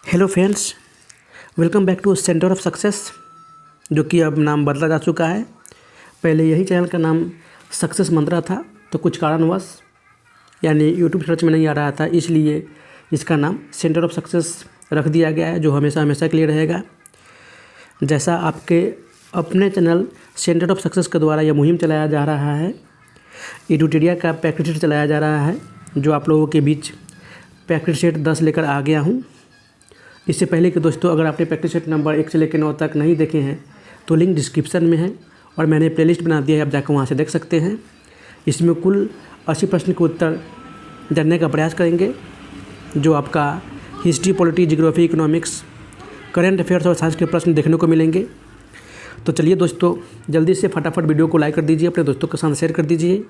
Hello friends, welcome back to centre of success, जो कि अब नाम बदला जा चुका है। पहले यही चैनल का नाम सक्सेस मंत्रा था, तो कुछ कारणवश यानी यूट्यूब सर्च में नहीं आ रहा था, इसलिए इसका नाम सेंटर ऑफ सक्सेस रख दिया गया है, जो हमेशा हमेशा के लिए रहेगा। जैसा आपके अपने चैनल सेंटर ऑफ सक्सेस के द्वारा यह मुहिम चलाया जा रहा है, एडुटेरिया का प्रैक्टिस सेट चलाया जा रहा है, जो आप लोगों के बीच प्रैक्टिस सेट 10 लेकर आ गया हूँ। इससे पहले कि दोस्तों, अगर आपने प्रैक्टिस सेट नंबर 1 से लेकर 9 तक नहीं देखे हैं तो लिंक डिस्क्रिप्शन में है और मैंने प्लेलिस्ट बना दिया है, आप जाकर वहाँ से देख सकते हैं। इसमें कुल 80 प्रश्न के उत्तर जानने का प्रयास करेंगे, जो आपका history, polity, geography, economics, current affairs और साइंस के प्रश्न देखने को मिलेंगे। तो चलिए दोस्तों, जल्दी से फटाफट वीडियो को लाइक कर दीजिए, अपने दोस्तों के साथ शेयर कर दीजिए,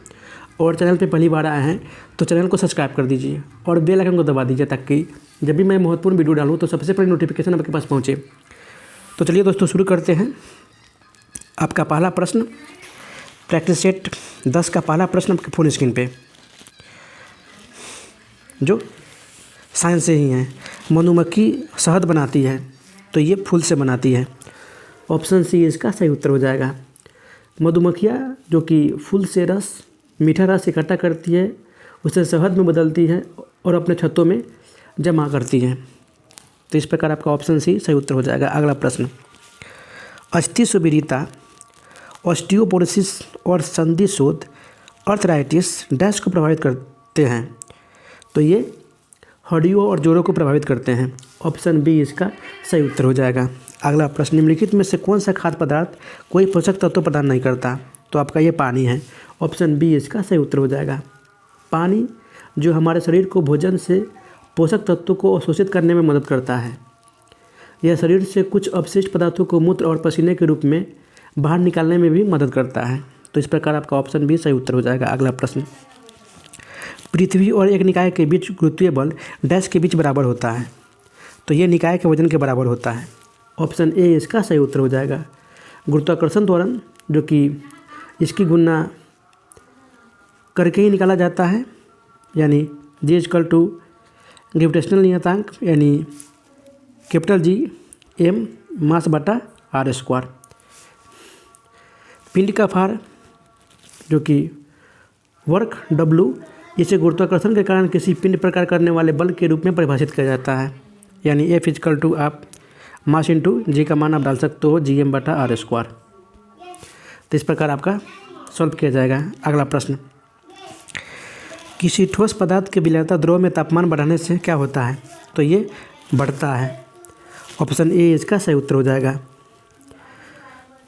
और चैनल पे पहली बार आए हैं तो चैनल को सब्सक्राइब कर दीजिए और बेल आइकन को दबा दीजिए, ताकि जब भी मैं महत्वपूर्ण वीडियो डालूँ तो सबसे पहले नोटिफिकेशन आपके पास पहुँचे। तो चलिए दोस्तों, शुरू करते हैं। आपका पहला प्रश्न, प्रैक्टिस सेट 10 का पहला प्रश्न आपके फुल स्क्रीन पे, जो साइंस से ही है। मधुमक्खी शहद बनाती है तो ये फूल से बनाती है। ऑप्शन सी इसका सही उत्तर हो जाएगा। मधुमक्खियाँ जो कि फूल से मीठा रस इकट्ठा करती है, उसे शहद में बदलती है और अपने छत्तों में जमा करती हैं। तो इस प्रकार आपका ऑप्शन सी सही उत्तर हो जाएगा। अगला प्रश्न, अस्थि सुविरिता, ऑस्टियोपोरोसिस और संधि शोथ, अर्थराइटिस डैश को प्रभावित करते हैं। तो ये हड्डियों और जोड़ों को प्रभावित करते हैं। ऑप्शन बी इसका सही उत्तर हो जाएगा। अगला प्रश्न, निम्नलिखित में से कौन सा खाद्य पदार्थ कोई पोषक तत्व प्रदान नहीं करता? तो आपका ये पानी है। ऑप्शन बी इसका सही उत्तर हो जाएगा। पानी जो हमारे शरीर को भोजन से पोषक तत्वों को अवशोषित करने में मदद करता है। यह शरीर से कुछ अपशिष्ट पदार्थों को मूत्र और पसीने के रूप में बाहर निकालने में भी मदद करता है। तो इस प्रकार आपका ऑप्शन बी सही उत्तर हो जाएगा। अगला प्रश्न, पृथ्वी और एक निकाय के बीच गुरुत्वीय बल डैश के बीच बराबर होता है। तो ये निकाय के वजन के बराबर होता है। ऑप्शन ए इसका सही उत्तर हो जाएगा। गुरुत्वाकर्षण त्वरण, जो कि इसकी गुणा करके ही निकाला जाता है, यानी जी इक्वल टू ग्रेविटेशनल नियतांक, यानी कैपिटल जी एम मास बटा आर स्क्वायर। पिंड का भार, जो कि वर्क डब्लू, इसे गुरुत्वाकर्षण के कारण किसी पिंड पर कार्य करने वाले बल के रूप में परिभाषित किया जाता है, यानी एफ इक्वल टू आप मास इंटू जी का मान आप डाल सकते हो जी एम बटा आर स्क्वायर। तो इस प्रकार आपका सॉल्व किया जाएगा। अगला प्रश्न, किसी ठोस पदार्थ के विलयनता द्रव में तापमान बढ़ाने से क्या होता है? तो ये बढ़ता है। ऑप्शन ए इसका सही उत्तर हो जाएगा।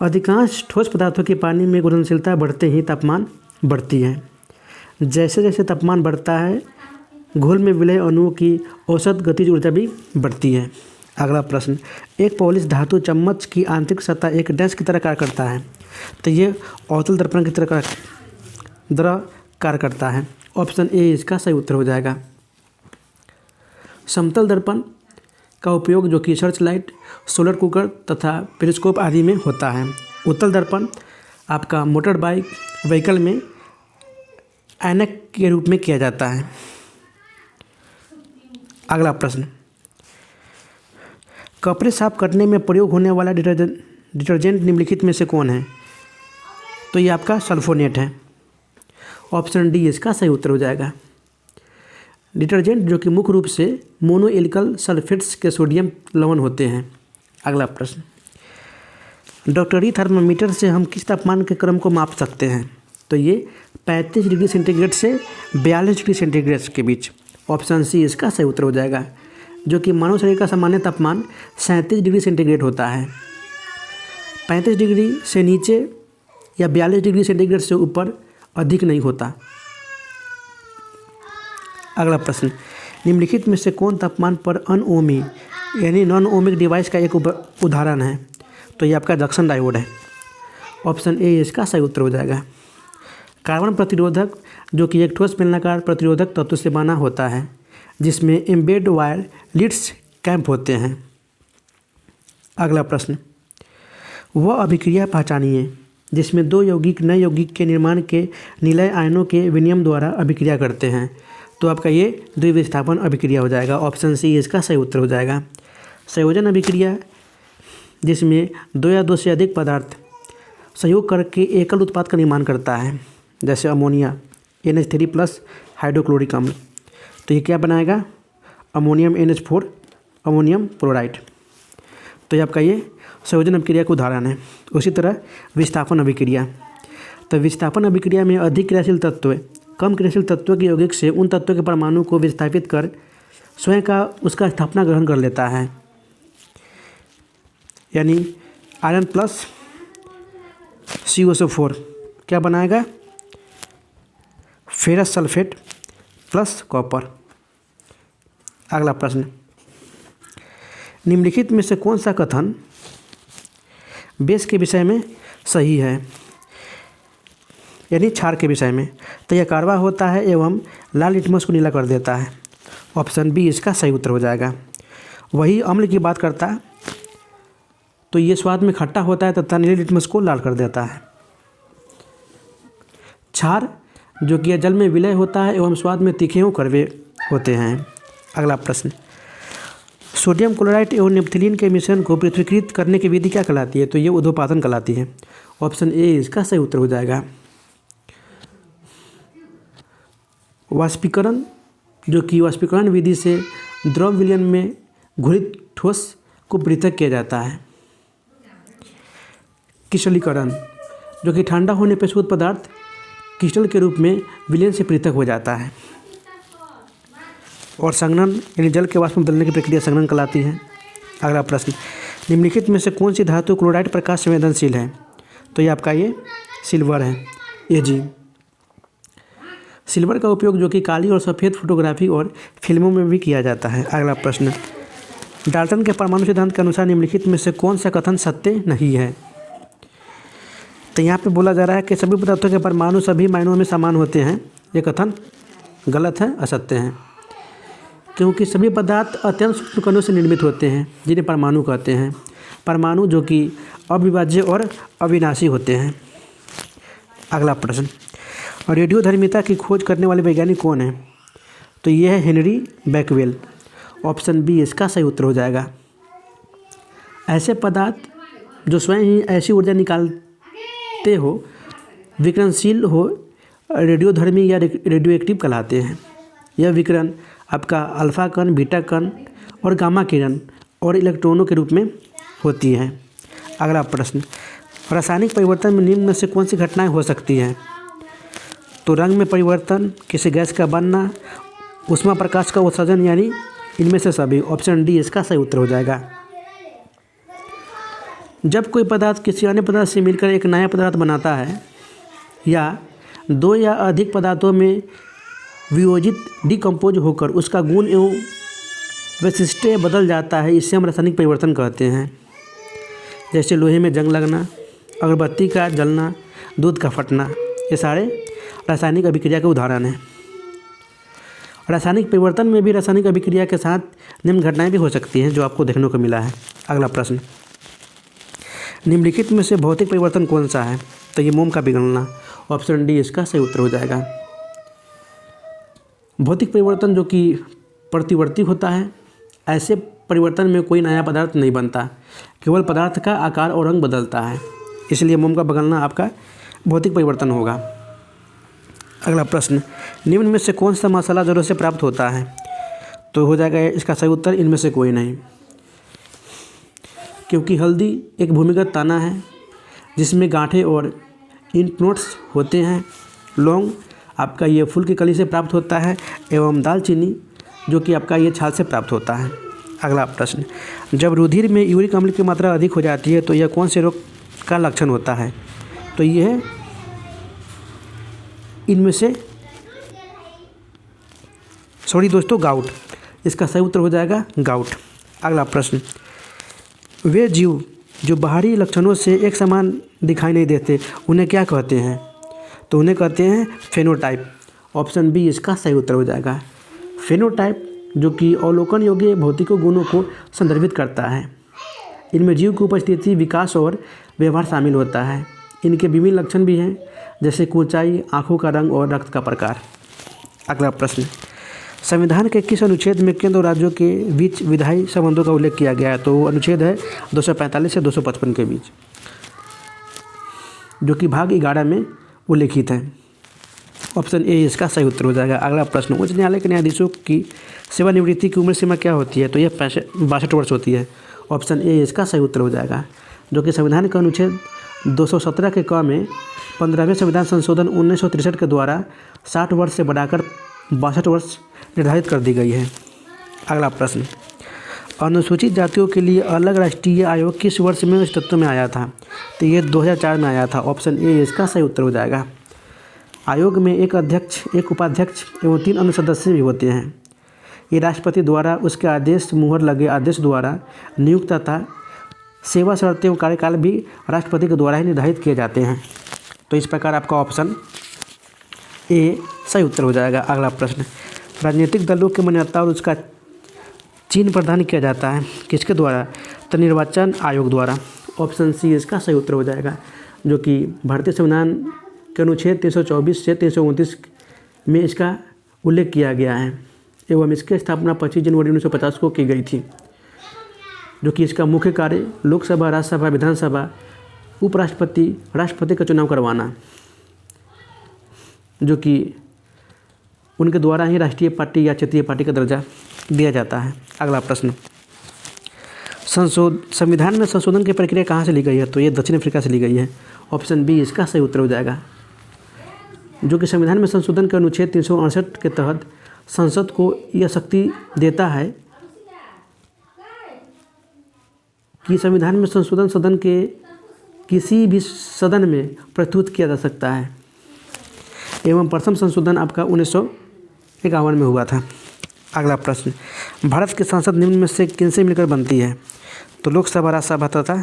अधिकांश ठोस पदार्थों की पानी में घुलनशीलता बढ़ते ही तापमान बढ़ती है। जैसे जैसे तापमान बढ़ता है, घोल में विलय अणुओं की औसत गतिज ऊर्जा भी बढ़ती है। अगला प्रश्न, एक पॉलिश धातु चम्मच की आंतरिक सतह एक डैश की तरह कार्य करता है। तो ये अवतल दर्पण की तरह कार्य करता है। ऑप्शन ए इसका सही उत्तर हो जाएगा। समतल दर्पण का उपयोग, जो कि सर्च लाइट, सोलर कुकर तथा पेरिस्कोप आदि में होता है। उत्तल दर्पण आपका मोटर बाइक व्हीकल में ऐनक के रूप में किया जाता है। अगला प्रश्न, कपड़े साफ करने में प्रयोग होने वाला डिटर्जेंट निम्नलिखित में से कौन है? तो ये आपका सल्फोनेट है। ऑप्शन डी इसका सही उत्तर हो जाएगा। डिटर्जेंट जो कि मुख्य रूप से मोनोएल्कल सल्फेट्स के सोडियम लवण होते हैं। अगला प्रश्न, डॉक्टरी थर्मामीटर से हम किस तापमान के क्रम को माप सकते हैं? तो ये 35 डिग्री सेंटीग्रेड से 42 डिग्री सेंटीग्रेड के बीच। ऑप्शन सी इसका सही उत्तर हो जाएगा, जो कि मानव शरीर का सामान्य तापमान 37 डिग्री सेंटीग्रेड होता है। 35 डिग्री से नीचे या 42 डिग्री सेंटीग्रेड से ऊपर अधिक नहीं होता। अगला प्रश्न, निम्नलिखित में से कौन तापमान पर अनओमी यानी नॉन ओमिक डिवाइस का एक उदाहरण है? तो ये आपका जंक्शन डायोड है। ऑप्शन ए इसका सही उत्तर हो जाएगा। कार्बन प्रतिरोधक, जो कि एक ठोस बेलनाकार प्रतिरोधक तत्व से बना होता है, जिसमें एम्बेड वायर लीड्स कैंप होते हैं। अगला प्रश्न, वह अभिक्रिया पहचानिए जिसमें दो यौगिक नए यौगिक के निर्माण के निलय आयनों के विनिमय द्वारा अभिक्रिया करते हैं। तो आपका ये द्विविस्थापन अभिक्रिया हो जाएगा। ऑप्शन सी इसका सही उत्तर हो जाएगा। संयोजन अभिक्रिया जिसमें दो या दो से अधिक पदार्थ संयोग करके एकल उत्पाद का निर्माण करता है, जैसे अमोनिया NH3+ हाइड्रोक्लोरिक अम्ल। तो ये क्या बनाएगा? Ammonium NH4 ammonium chloride. तो ये आपका ये संयोजन अभिक्रिया का उदाहरण है। उसी तरह विस्थापन अभिक्रिया। तो विस्थापन अभिक्रिया में अधिक क्रियाशील तत्व कम क्रियाशील तत्वों के यौगिक से उन तत्वों के परमाणु को विस्थापित कर स्वयं का उसका स्थापना ग्रहण कर लेता है। यानी आयरन प्लस CuSO4 क्या बनाएगा? Ferrous sulphate plus copper. अगला प्रश्न, निम्नलिखित में से कौन सा कथन बेस के विषय में सही है, यानी क्षार के विषय में? तो यह कार्बा होता है एवं लाल लिटमस को नीला कर देता है। ऑप्शन बी इसका सही उत्तर हो जाएगा। वही अम्ल की बात करता तो ये स्वाद में खट्टा होता है तथा नीले लिटमस को लाल कर देता है। क्षार जो कि जल में विलय होता है एवं स्वाद में तीखे एवं कड़वे होते हैं। अगला प्रश्न, सोडियम क्लोराइड एवं नेप्थलीन के मिश्रण को पृथक्कृत करने की विधि क्या कहलाती है? तो ये ऊर्ध्वपातन कहलाती है। ऑप्शन ए इसका सही उत्तर हो जाएगा। वाष्पीकरण जो कि वाष्पीकरण विधि से द्रव विलयन में घुलित ठोस को पृथक किया जाता है। क्रिस्टलीकरण जो कि ठंडा होने पर शुद्ध पदार्थ क्रिस्टल के रूप में विलयन से पृथक हो जाता है। और संघनन यानी जल के वाष्प में बदलने की प्रक्रिया संघनन कहलाती है। अगला प्रश्न, निम्नलिखित में से कौन सी धातु क्लोराइड प्रकाश संवेदनशील है? तो ये आपका ये सिल्वर है, Ag। सिल्वर का उपयोग जो कि काली और सफ़ेद फोटोग्राफी और फिल्मों में भी किया जाता है। अगला प्रश्न, डाल्टन के परमाणु सिद्धांत के अनुसार निम्नलिखित में से कौन सा कथन सत्य नहीं है? तो यहाँ पे बोला जा रहा है कि सभी पदार्थों के परमाणु सभी मायनों में समान होते हैं। ये कथन गलत है, असत्य है, क्योंकि सभी पदार्थ अत्यंत सूक्ष्म कणों से निर्मित होते हैं जिन्हें परमाणु कहते हैं। परमाणु जो कि अविभाज्य और अविनाशी होते हैं। अगला प्रश्न, रेडियोधर्मिता की खोज करने वाले वैज्ञानिक कौन है? तो यह है हेनरी बैकवेल। ऑप्शन बी इसका सही उत्तर हो जाएगा। ऐसे पदार्थ जो स्वयं ही ऐसी ऊर्जा निकालते हो, विकिरणशील हो, रेडियोधर्मी या रेडियो एक्टिव कहलाते हैं। यह विकिरण आपका अल्फा कण, बीटा कण और गामा किरण और इलेक्ट्रॉनों के रूप में होती है। अगला प्रश्न, रासायनिक परिवर्तन में निम्न में से कौन सी घटनाएं हो सकती हैं? तो रंग में परिवर्तन, किसी गैस का बनना, ऊष्मा प्रकाश का उत्सर्जन, यानी इनमें से सभी। ऑप्शन डी इसका सही उत्तर हो जाएगा। जब कोई पदार्थ किसी अन्य पदार्थ से मिलकर एक नया पदार्थ बनाता है या दो या अधिक पदार्थों में वियोजित डिकम्पोज होकर उसका गुण एवं वैशिष्ट्य बदल जाता है, इसे हम रासायनिक परिवर्तन कहते हैं। जैसे लोहे में जंग लगना, अगरबत्ती का जलना, दूध का फटना, ये सारे रासायनिक अभिक्रिया के उदाहरण हैं। रासायनिक परिवर्तन में भी रासायनिक अभिक्रिया के साथ निम्न घटनाएं भी हो सकती हैं जो आपको देखने को मिला है। अगला प्रश्न, निम्नलिखित में से भौतिक परिवर्तन कौन सा है? तो ये मोम का पिघलना। ऑप्शन डी इसका सही उत्तर हो जाएगा। भौतिक परिवर्तन जो कि प्रतिवर्ती होता है, ऐसे परिवर्तन में कोई नया पदार्थ नहीं बनता, केवल पदार्थ का आकार और रंग बदलता है, इसलिए मोम का पिघलना आपका भौतिक परिवर्तन होगा। अगला प्रश्न, निम्न में से कौन सा मसाला ज़रूरत से प्राप्त होता है? तो हो जाएगा इसका सही उत्तर इनमें से कोई नहीं, क्योंकि हल्दी एक भूमिगत ताना है जिसमें गांठें और इंट नोट्स होते हैं। लौंग आपका ये फूल की कली से प्राप्त होता है एवं दालचीनी जो कि आपका ये छाल से प्राप्त होता है। अगला प्रश्न, जब रुधिर में यूरिक अम्ल की मात्रा अधिक हो जाती है तो यह कौन से रोग का लक्षण होता है? तो यह इनमें से गाउट। इसका सही उत्तर हो जाएगा गाउट। अगला प्रश्न, वे जीव जो बाहरी लक्षणों से एक समान दिखाई नहीं देते उन्हें क्या कहते हैं? तो उन्हें कहते हैं फेनोटाइप। ऑप्शन बी इसका सही उत्तर हो जाएगा। फेनोटाइप जो कि अवलोकन योग्य भौतिक गुणों को संदर्भित करता है। इनमें जीव की उपस्थिति, विकास और व्यवहार शामिल होता है। इनके विभिन्न लक्षण भी हैं, जैसे ऊंचाई, आँखों का रंग और रक्त का प्रकार। अगला प्रश्न, संविधान के किस अनुच्छेद में केंद्र और राज्यों के बीच विधायी संबंधों का उल्लेख किया गया है? तो अनुच्छेद है 245 से 255 के बीच, जो कि भाग 11 में उल्लेखित है। ऑप्शन ए इसका सही उत्तर हो जाएगा। अगला प्रश्न, उच्च न्यायालय के न्यायाधीशों की सेवानिवृत्ति की उम्र सीमा क्या होती है? तो यह 62 वर्ष होती है। ऑप्शन ए इसका सही उत्तर हो जाएगा, जो कि संविधान के अनुच्छेद 217 के क में 15वें संविधान संशोधन 1963 के द्वारा 60 वर्ष से बढ़ाकर 62 वर्ष निर्धारित कर दी गई है। अगला प्रश्न, अनुसूचित जातियों के लिए अलग राष्ट्रीय आयोग किस वर्ष में अस्तित्व में आया था? तो ये 2004 में आया था। ऑप्शन ए इसका सही उत्तर हो जाएगा। आयोग में एक अध्यक्ष, एक उपाध्यक्ष एवं 3 अन्य सदस्य भी होते हैं। ये राष्ट्रपति द्वारा उसके आदेश, मुहर लगे आदेश द्वारा नियुक्त तथा सेवा शर्तें एवं कार्यकाल भी राष्ट्रपति के द्वारा ही निर्धारित किए जाते हैं। तो इस प्रकार आपका ऑप्शन ए सही उत्तर हो जाएगा। अगला प्रश्न, राजनीतिक दलों की मान्यता और उसका चिन्ह प्रदान किया जाता है किसके द्वारा? तो निर्वाचन आयोग द्वारा। ऑप्शन सी इसका सही उत्तर हो जाएगा, जो कि भारतीय संविधान के अनुच्छेद 324 से 329 में इसका उल्लेख किया गया है एवं इसकी स्थापना 25 जनवरी 1950 को की गई थी, जो कि इसका मुख्य कार्य लोकसभा, राज्यसभा, विधानसभा, उपराष्ट्रपति, राष्ट्रपति का चुनाव करवाना, जो कि उनके द्वारा ही राष्ट्रीय पार्टी या क्षेत्रीय पार्टी का दर्जा दिया जाता है। अगला प्रश्न, संविधान में संशोधन की प्रक्रिया कहाँ से ली गई है? तो ये दक्षिण अफ्रीका से ली गई है। ऑप्शन बी इसका सही उत्तर हो जाएगा, जो कि संविधान में संशोधन के अनुच्छेद 368 के तहत संसद को यह शक्ति देता है कि संविधान में संशोधन सदन के किसी भी सदन में प्रस्तुत किया जा सकता है एवं प्रथम संशोधन आपका 1951 में हुआ था। अगला प्रश्न, भारत की संसद निम्न में से किनसे मिलकर बनती है? तो लोकसभा, राज्यसभा तथा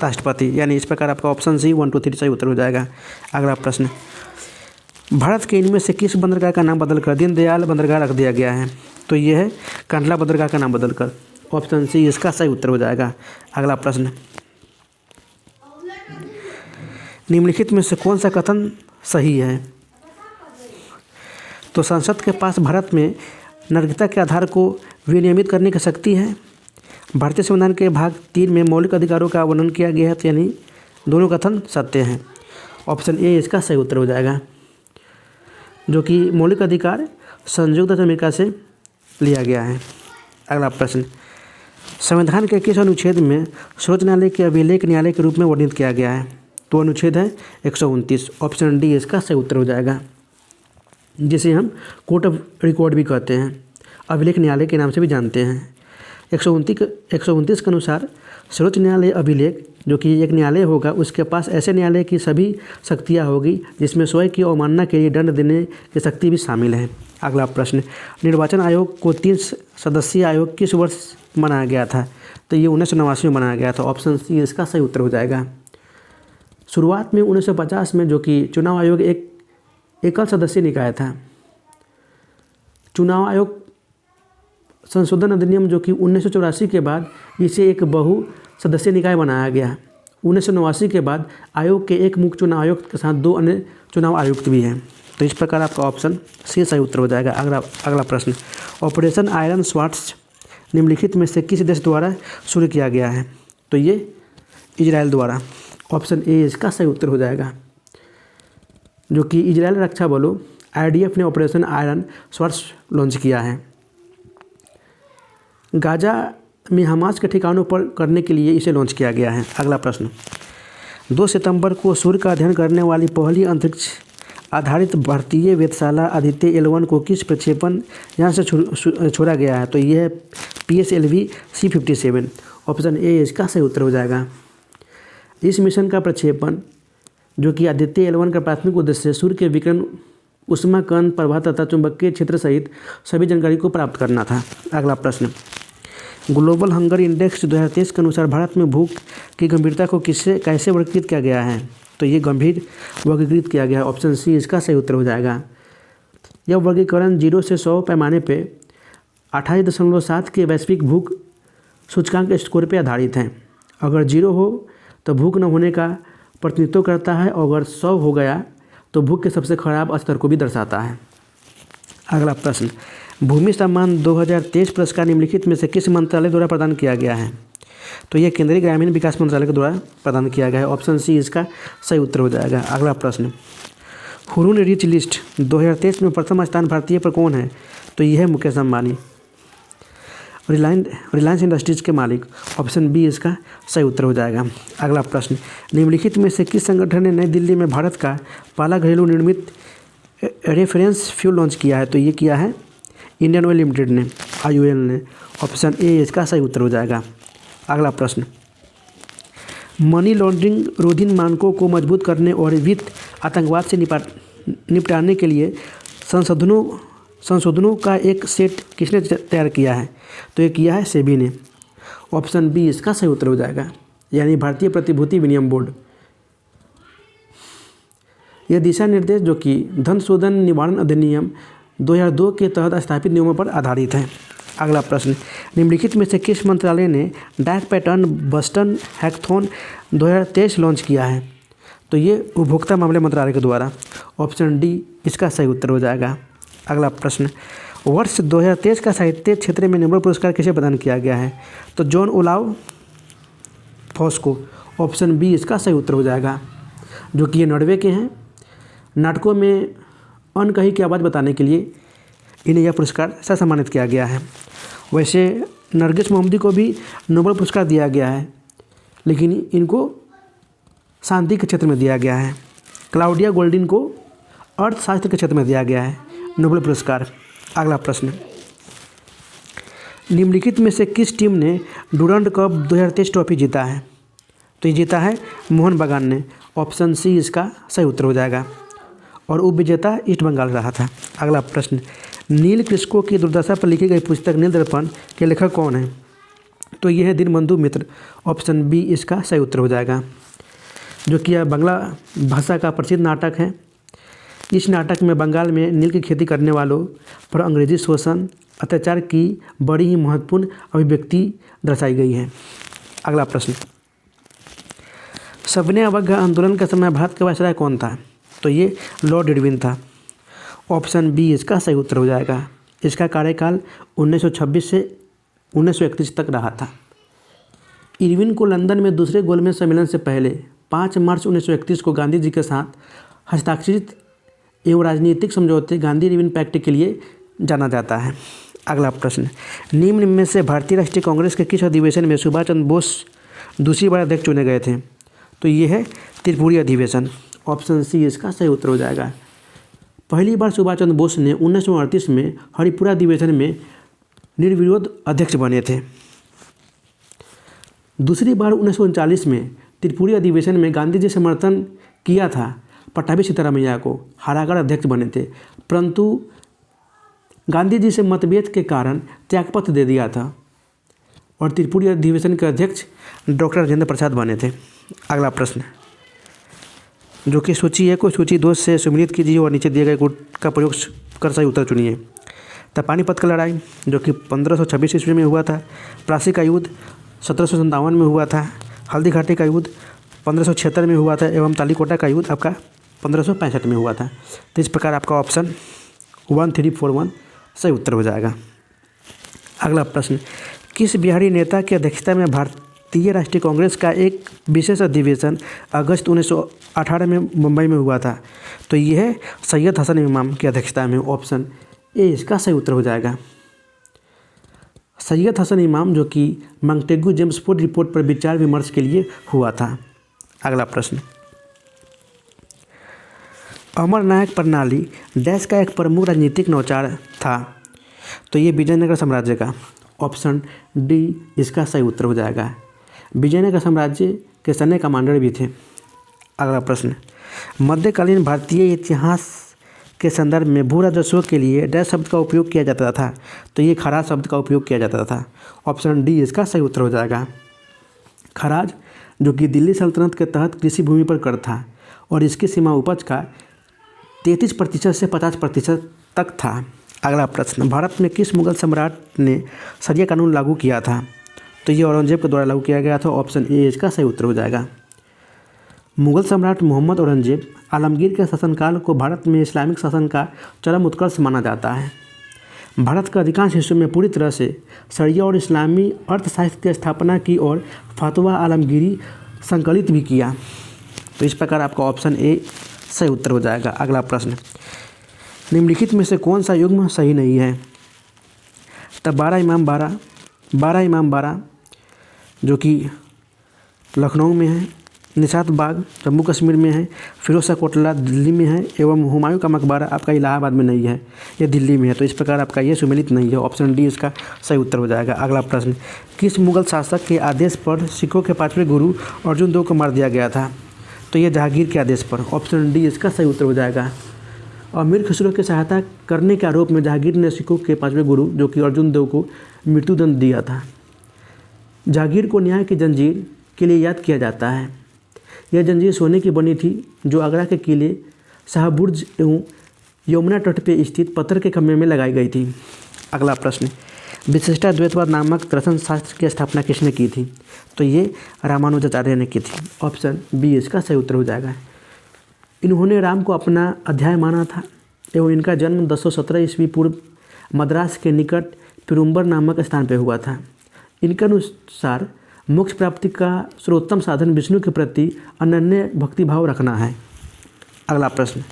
राष्ट्रपति, यानी इस प्रकार आपका ऑप्शन सी 1 2 3 सही उत्तर हो जाएगा। अगला प्रश्न, भारत के इनमें से किस बंदरगाह का नाम बदलकर दीनदयाल बंदरगाह रख दिया गया है? तो यह है कंडला बंदरगाह का नाम बदलकर। ऑप्शन सी इसका सही उत्तर हो जाएगा। अगला प्रश्न, निम्नलिखित में से कौन सा कथन सही है? तो संसद के पास भारत में नागरिकता के आधार को विनियमित करने की शक्ति है। भारतीय संविधान के भाग 3 में मौलिक अधिकारों का वर्णन किया गया है, तो यानी दोनों कथन सत्य हैं। ऑप्शन ए इसका सही उत्तर हो जाएगा, जो कि मौलिक अधिकार संयुक्त अमेरिका से लिया गया है। अगला प्रश्न, संविधान के किस अनुच्छेद में सर्वोच्च न्यायालय के अभिलेख न्यायालय के रूप में वर्णित किया गया है? तो अनुच्छेद है 129। ऑप्शन डी इसका सही उत्तर हो जाएगा, जिसे हम कोर्ट ऑफ रिकॉर्ड भी कहते हैं, अभिलेख न्यायालय के नाम से भी जानते हैं। 129 के अनुसार सर्वोच्च न्यायालय अभिलेख, जो कि एक न्यायालय होगा, उसके पास ऐसे न्यायालय की सभी शक्तियाँ होगी जिसमें स्वयं की अवमानना के लिए दंड देने की शक्ति भी शामिल है। अगला प्रश्न, निर्वाचन आयोग को 3 सदस्यीय आयोग किस वर्ष बनाया गया था? तो ये 1989 में बनाया गया था। ऑप्शन सी इसका सही उत्तर हो जाएगा। शुरुआत में 1950 में, जो कि चुनाव आयोग एक एकल सदस्यीय निकाय था। चुनाव आयोग संशोधन अधिनियम, जो कि 1984 के बाद इसे एक बहु सदस्यीय निकाय बनाया गया। 1989 के बाद आयोग के एक मुख्य चुनाव आयुक्त के साथ 2 अन्य चुनाव आयुक्त भी हैं। तो इस प्रकार आपका ऑप्शन सी सही उत्तर हो जाएगा। अगला प्रश्न, ऑपरेशन आयरन स्वाट्स निम्नलिखित में से किस देश द्वारा शुरू किया गया है? तो ये इजराइल द्वारा। ऑप्शन ए इसका सही उत्तर हो जाएगा, जो कि इजराइल रक्षा बलों IDF ने ऑपरेशन आयरन स्वाट्स लॉन्च किया है। गाजा में हमास के ठिकानों पर करने के लिए इसे लॉन्च किया गया है। अगला प्रश्न, 2 सितंबर को सूर्य का अध्ययन करने वाली पहली अंतरिक्ष आधारित भारतीय वेधशाला आदित्य L1 को किस प्रक्षेपण यान से छोड़ा गया है? तो यह है PSLV C57। ऑप्शन ए इसका सही उत्तर हो जाएगा। इस मिशन का प्रक्षेपण, जो कि आदित्य L1 का प्राथमिक उद्देश्य सूर्य के विकिरण, उष्मा कण प्रवाह तथा चुंबकीय क्षेत्र सहित सभी जानकारी को प्राप्त करना था। अगला प्रश्न, ग्लोबल हंगर इंडेक्स 2023 के अनुसार भारत में भूख की गंभीरता को कैसे वर्गीकृत किया गया है? तो ये गंभीर वर्गीकृत किया गया है। ऑप्शन सी इसका सही उत्तर हो जाएगा। यह वर्गीकरण 0 से 100 पैमाने पे 28.7 के वैश्विक भूख सूचकांक स्कोर पर आधारित है। अगर 0 हो तो भूख न होने का प्रतिनिधित्व करता है, और अगर 100 हो गया तो भूख के सबसे खराब स्तर को भी दर्शाता है। अगला प्रश्न, भूमि सम्मान 2023 पुरस्कार निम्नलिखित में से किस मंत्रालय द्वारा प्रदान किया गया है? तो ये केंद्रीय ग्रामीण विकास मंत्रालय के द्वारा प्रदान किया गया है। ऑप्शन सी इसका सही उत्तर हो जाएगा। अगला प्रश्न, हुरून रिच लिस्ट 2023 में प्रथम स्थान भारतीय पर कौन है? तो यह है मुकेश अंबानी, रिलायंस इंडस्ट्रीज के मालिक। ऑप्शन बी इसका सही उत्तर हो जाएगा। अगला प्रश्न, निम्नलिखित में से किस संगठन ने नई दिल्ली में भारत का पहला घरेलू निर्मित रेफरेंस फ्यूल लॉन्च किया है? तो ये किया है इंडियन ऑयल लिमिटेड ने, IOL ने। ऑप्शन ए इसका सही उत्तर हो जाएगा। अगला प्रश्न, मनी लॉन्ड्रिंग रोधी मानकों को मजबूत करने और वित्त आतंकवाद से निपटाने के लिए संशोधनों का एक सेट किसने तैयार किया है? तो ये किया है सेबी ने। ऑप्शन बी इसका सही उत्तर हो जाएगा, यानी भारतीय प्रतिभूति विनियम बोर्ड। यह दिशा निर्देश जो कि धन शोधन निवारण अधिनियम 2002 के तहत स्थापित नियमों पर आधारित है। अगला प्रश्न, निम्नलिखित में से किस मंत्रालय ने डाक पैटर्न बस्टन हैकथॉन 2023 लॉन्च किया है? तो ये उपभोक्ता मामले मंत्रालय के द्वारा। ऑप्शन डी इसका सही उत्तर हो जाएगा। अगला प्रश्न, वर्ष 2023 का साहित्य क्षेत्र में नोबेल पुरस्कार किसे प्रदान किया गया है? तो जॉन ओलाव फॉस्को। ऑप्शन बी इसका सही उत्तर हो जाएगा, जो कि ये नॉर्वे के हैं। नाटकों में अनकही की आवाज़ बताने के लिए इन्हें यह पुरस्कार से सम्मानित किया गया है। वैसे नरगिस मोहम्मदी को भी नोबेल पुरस्कार दिया गया है, लेकिन इनको शांति के क्षेत्र में दिया गया है। क्लाउडिया गोल्डिन को अर्थशास्त्र के क्षेत्र में दिया गया है नोबेल पुरस्कार। अगला प्रश्न, निम्नलिखित में से किस टीम ने डुरंड कप 2023 ट्रॉफी जीता है? तो ये जीता है मोहन बागान ने। ऑप्शन सी इसका सही उत्तर हो जाएगा, और उपविजेता ईस्ट बंगाल रहा था। अगला प्रश्न, नील कृषकों की दुर्दशा पर लिखी गई पुस्तक नील दर्पण के लेखक कौन है? तो यह है दीनबंधु मित्र। ऑप्शन बी इसका सही उत्तर हो जाएगा, जो कि यह बांग्ला भाषा का प्रसिद्ध नाटक है। इस नाटक में बंगाल में नील की खेती करने वालों पर अंग्रेजी शोषण अत्याचार की बड़ी ही महत्वपूर्ण अभिव्यक्ति दर्शाई गई है। अगला प्रश्न, सविनय अवज्ञा आंदोलन के समय भारत का वायसराय कौन था? तो ये लॉर्ड इरविन था। ऑप्शन बी इसका सही उत्तर हो जाएगा। इसका कार्यकाल 1926 से 1931 तक रहा था। इरविन को लंदन में दूसरे गोलमेज सम्मेलन से पहले 5 मार्च 1931 को गांधी जी के साथ हस्ताक्षरित एवं राजनीतिक समझौते गांधी इरविन पैक्ट के लिए जाना जाता है। अगला प्रश्न, निम्न में से भारतीय राष्ट्रीय कांग्रेस के किस अधिवेशन में सुभाष चंद्र बोस दूसरी बार अध्यक्ष चुने गए थे? तो ये है त्रिपुरी अधिवेशन। ऑप्शन सी इसका सही उत्तर हो जाएगा। पहली बार सुभाष चंद्र बोस ने 1938 में हरिपुरा अधिवेशन में निर्विरोध अध्यक्ष बने थे। दूसरी बार 1939 में त्रिपुरी अधिवेशन में गांधी जी समर्थन किया था पट्टाभी सीतारामैया को, हराकर अध्यक्ष बने थे, परंतु गांधी जी से मतभेद के कारण त्यागपत्र दे दिया था और त्रिपुरी अधिवेशन के अध्यक्ष डॉक्टर राजेंद्र प्रसाद बने थे। अगला प्रश्न, जो कि सूची 1 को सूची 2 से सम्मिलित कीजिए और नीचे दिए गए गुण का प्रयोग कर सही उत्तर चुनिए। तो पानीपत का लड़ाई जो कि 1526 ईस्वी में हुआ था, प्लासी का युद्ध 1757 में हुआ था, हल्दी घाटी का युद्ध 1576 में हुआ था एवं तालीकोटा का युद्ध आपका 1565 में हुआ था। तो इस प्रकार आपका ऑप्शन 1341 सही उत्तर हो जाएगा। अगला प्रश्न, किस बिहारी नेता की अध्यक्षता में भारतीय राष्ट्रीय कांग्रेस का एक विशेष अधिवेशन अगस्त 1918 में मुंबई में हुआ था? तो ये है सैयद हसन इमाम की अध्यक्षता में। ऑप्शन ए इसका सही उत्तर हो जाएगा। सैयद हसन इमाम जो कि मंटेगू जेम्स फोर्ड रिपोर्ट पर विचार विमर्श के लिए हुआ था। अगला प्रश्न, अमरनायक प्रणाली देश का एक प्रमुख राजनीतिक नौचार था? तो ये विजयनगर साम्राज्य का। ऑप्शन डी इसका सही उत्तर हो जाएगा। विजयनगर साम्राज्य के सैन्य कमांडर भी थे। अगला प्रश्न, मध्यकालीन भारतीय इतिहास के संदर्भ में भू राजस्व के लिए डैश शब्द का उपयोग किया जाता था? तो ये खराज शब्द का उपयोग किया जाता था। ऑप्शन डी इसका सही उत्तर हो जाएगा। खराज जो कि दिल्ली सल्तनत के तहत कृषि भूमि पर कर था और इसकी सीमा उपज का 33% से 50% तक था। अगला प्रश्न, भारत में किस मुगल सम्राट ने शरिया कानून लागू किया था? तो ये औरंगजेब के द्वारा लागू किया गया था। ऑप्शन ए इसका सही उत्तर हो जाएगा। मुगल सम्राट मोहम्मद औरंगजेब आलमगीर के शासनकाल को भारत में इस्लामिक शासन का चरम उत्कर्ष माना जाता है। भारत के अधिकांश हिस्सों में पूरी तरह से शरिया और इस्लामी अर्थशास्त्र की स्थापना की और फतवा आलमगीरी संकलित भी किया। तो इस प्रकार आपका ऑप्शन ए सही उत्तर हो जाएगा। अगला प्रश्न, निम्नलिखित में से कौन सा युग्म सही नहीं है? तब 12 इमाम बाड़ा जो कि लखनऊ में है, निशात बाग जम्मू कश्मीर में है, फिरोज शाह कोटला दिल्ली में है एवं हुमायूं का मकबरा आपका इलाहाबाद में नहीं है, ये दिल्ली में है। तो इस प्रकार आपका ये सुमेलित नहीं है, ऑप्शन डी इसका सही उत्तर हो जाएगा। अगला प्रश्न, किस मुगल शासक के आदेश पर सिखों के 5वें गुरु अर्जुन देव को मार दिया गया था? तो ये जहांगीर के आदेश पर, ऑप्शन डी इसका सही उत्तर हो जाएगा। और मीर खुसरो की सहायता करने के आरोप में जहांगीर ने सिखों के 5वें गुरु जो कि अर्जुन देव को मृत्युदंड दिया था। जहांगीर को न्याय की जंजीर के लिए याद किया जाता है। यह जंजीर सोने की बनी थी जो आगरा के किले शाहबुर्ज एवं यमुना तट पर स्थित पत्थर के खम्भे में लगाई गई थी। अगला प्रश्न, विशिष्टाद्वैतवाद नामक दर्शन शास्त्र की स्थापना किसने की थी? तो ये रामानुजाचार्य ने की थी, ऑप्शन बी इसका सही उत्तर हो जाएगा। इन्होंने राम को अपना अध्याय माना था एवं इनका जन्म 1017 ईस्वी पूर्व मद्रास के निकट पेरुम्बर नामक स्थान पर हुआ था। इनके अनुसार मोक्ष प्राप्ति का सर्वोत्तम साधन विष्णु के प्रति अनन्य भक्तिभाव रखना है। अगला प्रश्न,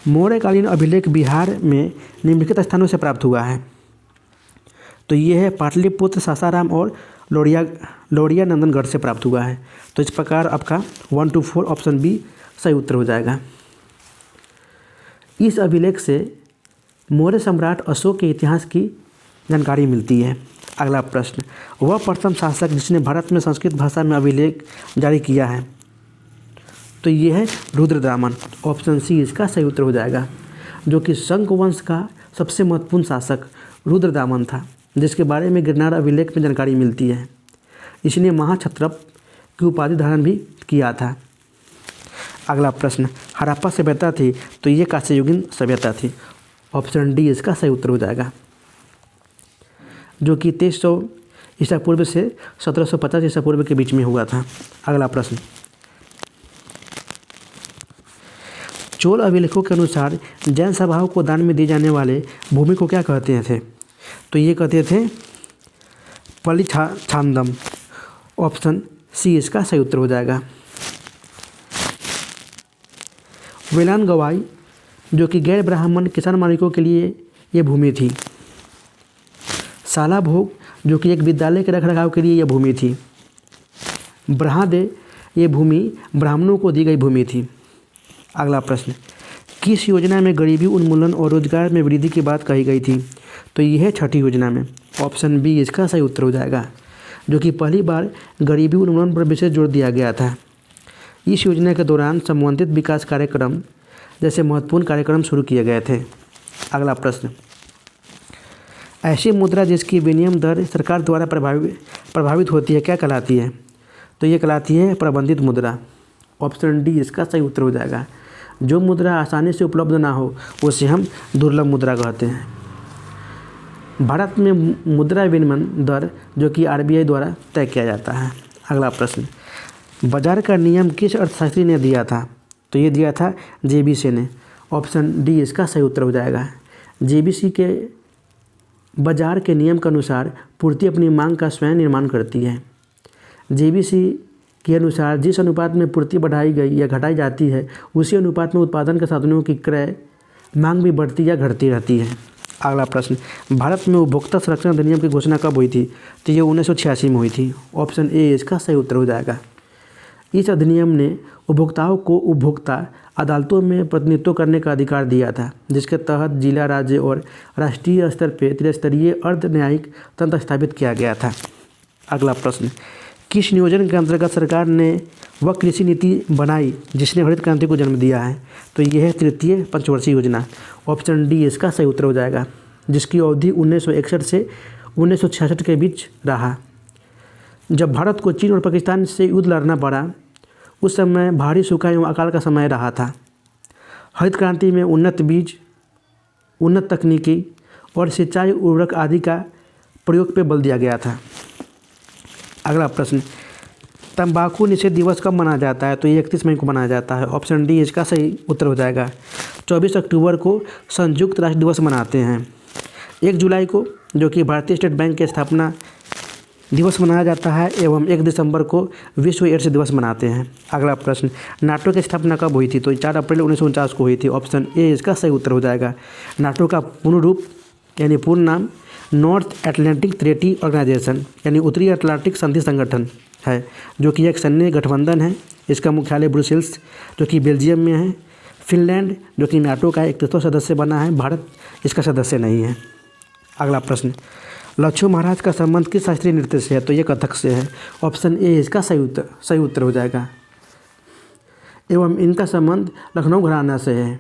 मौर्यकालीन अभिलेख बिहार में निम्नलिखित स्थानों से प्राप्त हुआ है। तो ये है पाटलिपुत्र, सासाराम और लौरिया नंदनगढ़ से प्राप्त हुआ है। तो इस प्रकार आपका 1 to 4 ऑप्शन बी सही उत्तर हो जाएगा। इस अभिलेख से मौर्य सम्राट अशोक के इतिहास की जानकारी मिलती है। अगला प्रश्न, वह प्रथम शासक जिसने भारत में संस्कृत भाषा में अभिलेख जारी किया है? तो ये है रुद्रदामन, ऑप्शन सी इसका सही उत्तर हो जाएगा, जो कि शंख वंश का सबसे महत्वपूर्ण शासक रुद्रदामन था, जिसके बारे में गिरनार अभिलेख में जानकारी मिलती है। इसने महाक्षत्रप की उपाधि धारण भी किया था। अगला प्रश्न, हड़प्पा सभ्यता थी तो ये कांस्ययुगीन सभ्यता थी, ऑप्शन डी इसका सही उत्तर हो जाएगा, जो कि 2300 ईसा पूर्व से 1750 ईसा पूर्व के बीच में हुआ था। अगला प्रश्न, चोल अभिलेखों के अनुसार जैन सभाओं को दान में दिए जाने वाले भूमि को क्या कहते थे? तो ये कहते थे पलिछांदम, ऑप्शन सी इसका सही उत्तर हो जाएगा। वेलान गवाई जो कि गैर ब्राह्मण किसान मालिकों के लिए ये भूमि थी। साला भोग जो कि एक विद्यालय के रखरखाव के लिए यह भूमि थी। ब्रहादे ये भूमि ब्राह्मणों को दी गई भूमि थी। अगला प्रश्न, किस योजना में गरीबी उन्मूलन और रोजगार में वृद्धि की बात कही गई थी? तो यह है छठी योजना में, ऑप्शन बी इसका सही उत्तर हो जाएगा, जो कि पहली बार गरीबी उन्मूलन पर विशेष जोर दिया गया था। इस योजना के दौरान संबंधित विकास कार्यक्रम जैसे महत्वपूर्ण कार्यक्रम शुरू किए गए थे। अगला प्रश्न, ऐसी मुद्रा जिसकी विनिमय दर सरकार द्वारा प्रभावित होती है क्या कहलाती है? तो ये कहलाती है प्रबंधित मुद्रा, ऑप्शन डी इसका सही उत्तर हो जाएगा। जो मुद्रा आसानी से उपलब्ध ना हो उसे हम दुर्लभ मुद्रा कहते हैं। भारत में मुद्रा विनिमय दर जो कि आरबीआई द्वारा तय किया जाता है। अगला प्रश्न, बाजार का नियम किस अर्थशास्त्री ने दिया था? तो ये दिया था जेबीसी ने, ऑप्शन डी इसका सही उत्तर हो जाएगा। जेबीसी के बाजार के नियम के अनुसार पूर्ति अपनी मांग का स्वयं निर्माण करती है। जेबीसी के अनुसार जिस अनुपात में पूर्ति बढ़ाई गई या घटाई जाती है उसी अनुपात में उत्पादन के साधनों की क्रय मांग भी बढ़ती या घटती रहती है। अगला प्रश्न, भारत में उपभोक्ता संरक्षण अधिनियम की घोषणा कब हुई थी? तो ये 1986 में हुई थी, ऑप्शन ए इसका सही उत्तर हो जाएगा। इस अधिनियम ने उपभोक्ताओं को उपभोक्ता अदालतों में प्रतिनिधित्व करने का अधिकार दिया था, जिसके तहत जिला, राज्य और राष्ट्रीय स्तर पर त्रिस्तरीय अर्ध न्यायिक तंत्र स्थापित किया गया था। अगला प्रश्न, किस नियोजन के अंतर्गत सरकार ने वह कृषि नीति बनाई जिसने हरित क्रांति को जन्म दिया है? तो यह है तृतीय पंचवर्षीय योजना, ऑप्शन डी इसका सही उत्तर हो जाएगा, जिसकी अवधि 1961 से 1966 के बीच रहा। जब भारत को चीन और पाकिस्तान से युद्ध लड़ना पड़ा उस समय भारी सूखा एवं अकाल का समय रहा था। हरित क्रांति में उन्नत बीज, उन्नत तकनीकी और सिंचाई उर्वरक आदि का प्रयोग पर बल दिया गया था। अगला प्रश्न, तंबाकू निषेध दिवस कब मनाया जाता है? तो ये 31 मई को मनाया जाता है। ऑप्शन डी इसका सही उत्तर हो जाएगा। 24 अक्टूबर को संयुक्त राष्ट्र दिवस मनाते हैं। 1 जुलाई को जो कि भारतीय स्टेट बैंक की स्थापना दिवस मनाया जाता है एवं 1 दिसंबर को विश्व एड्स दिवस मनाते हैं। अगला प्रश्न, नाटो की स्थापना कब हुई थी? तो 4 अप्रैल 1949 को हुई थी। ऑप्शन ए इसका सही उत्तर हो जाएगा। नाटो का पूर्ण रूप यानी पूर्ण नाम नॉर्थ एटलांटिक ट्रीटी ऑर्गेनाइजेशन यानी उत्तरी अटलांटिक संधि संगठन है, जो कि एक सैन्य गठबंधन है। इसका मुख्यालय ब्रुसेल्स जो कि बेल्जियम में है। फिनलैंड जो कि नाटो का 31वां सदस्य बना है। भारत इसका सदस्य नहीं है। अगला प्रश्न, लच्छू महाराज का संबंध किस शास्त्रीय नृत्य से है? तो ये कथक से है। ऑप्शन ए इसका सही उत्तर हो जाएगा। एवं इनका संबंध लखनऊ घराना से है।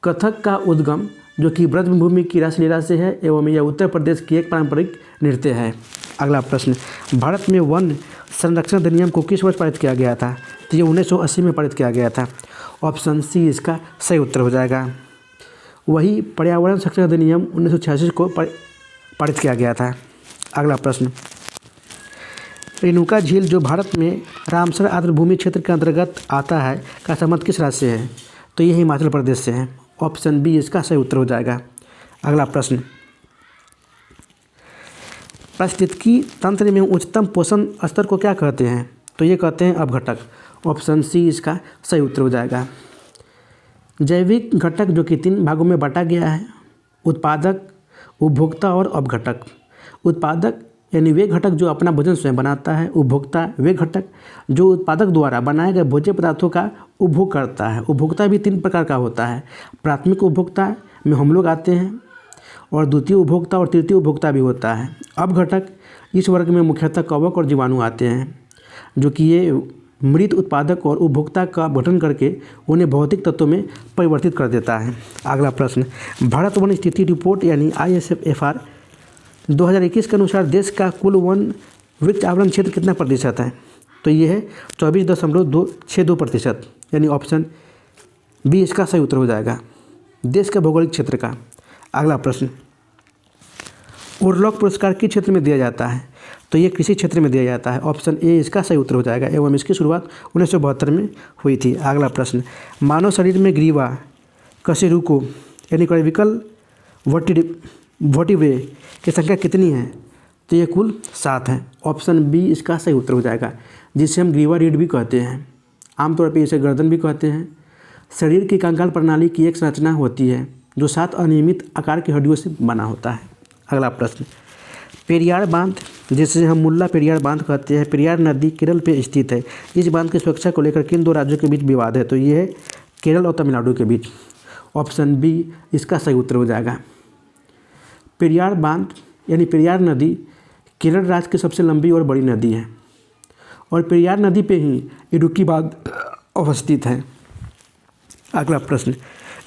कथक का उद्गम जो कि ब्रजभूमि की रासलीला से है एवं यह उत्तर प्रदेश की एक पारंपरिक नृत्य है। अगला प्रश्न, भारत में वन संरक्षण अधिनियम को किस वर्ष पारित किया गया था? तो ये 1980 में पारित किया गया था। ऑप्शन सी इसका सही उत्तर हो जाएगा। वही पर्यावरण संरक्षण अधिनियम 1986 को पारित किया गया था। अगला प्रश्न, रेणुका झील जो भारत में रामसर आर्द्रभूमि क्षेत्र के अंतर्गत आता है का संबंध किस राज्य से है? तो ये हिमाचल प्रदेश से है। ऑप्शन बी इसका सही उत्तर हो जाएगा। अगला प्रश्न, पारिस्थितिकी तंत्र में उच्चतम पोषण स्तर को क्या कहते हैं? तो ये कहते हैं अपघटक। ऑप्शन सी इसका सही उत्तर हो जाएगा। जैविक घटक जो कि 3 भागों में बांटा गया है, उत्पादक, उपभोक्ता और अपघटक। उत्पादक यानी वे घटक जो अपना भोजन स्वयं बनाता है। उपभोक्ता वे घटक जो उत्पादक द्वारा बनाए गए भोज्य पदार्थों का उपभोग करता है। उपभोक्ता भी 3 प्रकार का होता है। प्राथमिक उपभोक्ता में हम लोग आते हैं और द्वितीय उपभोक्ता और तृतीय उपभोक्ता भी होता है। अपघटक इस वर्ग में मुख्यतः कवक और जीवाणु आते हैं, जो कि ये मृत उत्पादक और उपभोक्ता का गठन करके उन्हें भौतिक तत्वों में परिवर्तित कर देता है। अगला प्रश्न, भारत वन स्थिति रिपोर्ट यानी ISFR 2021 के अनुसार देश का कुल वन वृक्ष आवरण क्षेत्र कितना प्रतिशत है? तो ये है 24.262% यानी ऑप्शन बी इसका सही उत्तर हो जाएगा, देश के भौगोलिक क्षेत्र का। अगला प्रश्न, ओरलॉक पुरस्कार किस क्षेत्र में दिया जाता है? तो ये कृषि क्षेत्र में दिया जाता है। ऑप्शन ए इसका सही उत्तर हो जाएगा एवं इसकी शुरुआत 1972 में हुई थी। अगला प्रश्न, मानव शरीर में ग्रीवा कशेरुको यानी क्लेविकल वर्टिब्रे की संख्या कितनी है? तो ये कुल 7 है। ऑप्शन बी इसका सही उत्तर हो जाएगा, जिसे हम ग्रीवा रीढ़ भी कहते हैं। आमतौर पर इसे गर्दन भी कहते हैं। शरीर की कंकाल प्रणाली की एक संरचना होती है जो 7 अनियमित आकार की हड्डियों से बना होता है। अगला प्रश्न, पेरियार बांध जिसे हम मुल्ला पेरियार बांध कहते हैं, पेरियार नदी केरल पे स्थित है। इस बांध की सुरक्षा को लेकर किन 2 राज्यों के बीच विवाद है? तो ये है केरल और तमिलनाडु के बीच। ऑप्शन बी इसका सही उत्तर हो जाएगा। पेरियार बांध यानी पेरियार नदी केरल राज्य की सबसे लंबी और बड़ी नदी है और पेरियार नदी पे ही इडुक्की बांध अवस्थित है। अगला प्रश्न,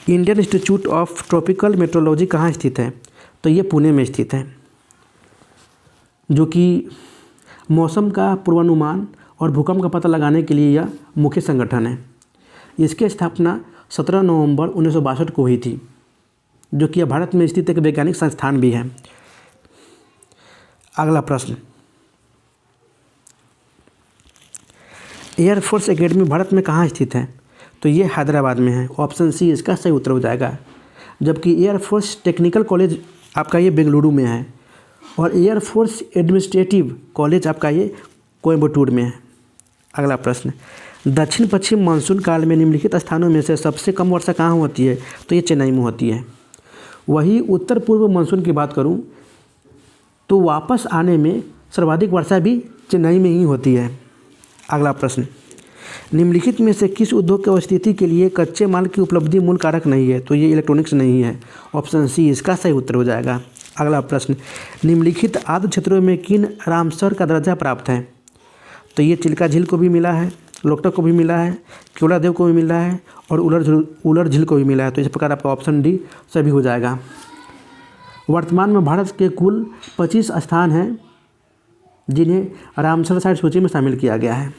Indian institute of tropical metrology कहाँ स्थित है? तो ये पुणे में स्थित है, जो कि मौसम का पूर्वानुमान और भूकंप का पता लगाने के लिए यह मुख्य संगठन है। इसकी स्थापना 17 नवंबर 1962 को हुई थी, जो कि भारत में स्थित एक वैज्ञानिक संस्थान भी है। अगला प्रश्न, एयरफोर्स एकेडमी भारत में कहाँ स्थित है? तो ये हैदराबाद में है। ऑप्शन सी इसका सही उत्तर हो जाएगा। जबकि एयरफोर्स टेक्निकल कॉलेज आपका ये बेंगलुरु में है और एयरफोर्स एडमिनिस्ट्रेटिव कॉलेज आपका ये कोयम्बटूर में है। अगला प्रश्न, दक्षिण पश्चिम मानसून काल में निम्नलिखित स्थानों में से सबसे कम वर्षा कहाँ होती है? तो ये चेन्नई में होती है। वही उत्तर पूर्व मानसून की बात करूँ तो वापस आने में सर्वाधिक वर्षा भी चेन्नई में ही होती है। अगला प्रश्न, निम्नलिखित में से किस उद्योग की स्थिति के लिए कच्चे माल की उपलब्धि मूल कारक नहीं है? तो ये इलेक्ट्रॉनिक्स नहीं है। ऑप्शन सी इसका सही उत्तर हो जाएगा। अगला प्रश्न, निम्नलिखित आद्र क्षेत्रों में किन रामसर का दर्जा प्राप्त है? तो ये चिल्का झील को भी मिला है, लोकटक को भी मिला है, केवलादेव को भी मिला है और उलर झील को भी मिला है। तो इस प्रकार आपका ऑप्शन डी सभी हो जाएगा। वर्तमान में भारत के कुल 25 स्थान हैं जिन्हें रामसर साइट सूची में शामिल किया गया है।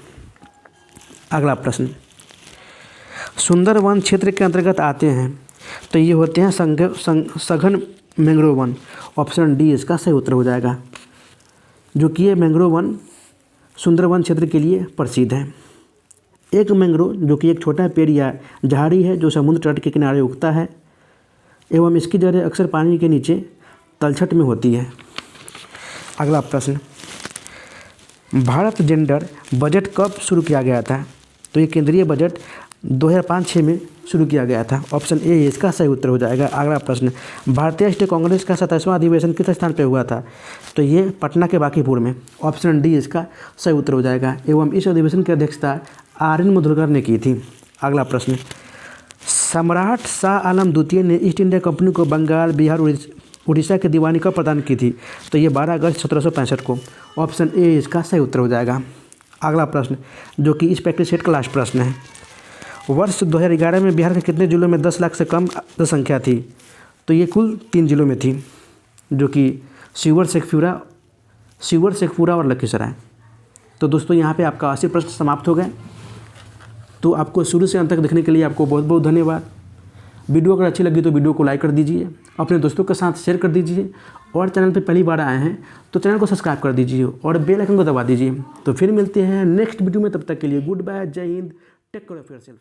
अगला प्रश्न, सुंदरवन क्षेत्र के अंतर्गत आते हैं तो ये होते हैं सघन मैंग्रोव वन। ऑप्शन डी इसका सही उत्तर हो जाएगा, जो कि ये मैंग्रोव वन सुंदरवन क्षेत्र के लिए प्रसिद्ध है। एक मैंग्रोव जो कि एक छोटा पेड़ या झाड़ी है जो समुद्र तट के किनारे उगता है एवं इसकी जड़ें अक्सर पानी के नीचे तलछट में होती है। अगला प्रश्न, भारत जेंडर बजट कब शुरू किया गया था? तो ये केंद्रीय बजट 2005-06 में शुरू किया गया था। ऑप्शन ए इसका सही उत्तर हो जाएगा। अगला प्रश्न, भारतीय राष्ट्रीय कांग्रेस का 27वां अधिवेशन किस स्थान पर हुआ था? तो ये पटना के बांकीपुर में। ऑप्शन डी इसका सही उत्तर हो जाएगा। एवं इस अधिवेशन की अध्यक्षता आर एन मुंदुरकर ने की थी। अगला प्रश्न, सम्राट शाह आलम द्वितीय ने ईस्ट इंडिया कंपनी को बंगाल, बिहार, उड़ीसा की दीवानी कब प्रदान की थी? तो ये 12 अगस्त 1765 को। ऑप्शन ए इसका सही उत्तर हो जाएगा। अगला प्रश्न जो कि इस प्रैक्टिस सेट का लास्ट प्रश्न है, वर्ष 2011 में बिहार के कितने जिलों में 10 लाख से कम जनसंख्या थी? तो ये कुल 3 जिलों में थी, जो कि शिवहर, शेखपुरा और लखीसराय। तो दोस्तों यहाँ पे आपका 80 प्रश्न समाप्त हो गए। तो आपको शुरू से अंत तक देखने के लिए आपको बहुत बहुत धन्यवाद। वीडियो अगर अच्छी लगी तो वीडियो को लाइक कर दीजिए, अपने दोस्तों के साथ शेयर कर दीजिए और चैनल पे पहली बार आए हैं तो चैनल को सब्सक्राइब कर दीजिए और बेल आइकन को दबा दीजिए। तो फिर मिलते हैं नेक्स्ट वीडियो में, तब तक के लिए गुड बाय, जय हिंद, टेक केयर ऑफ योरसेल्फ।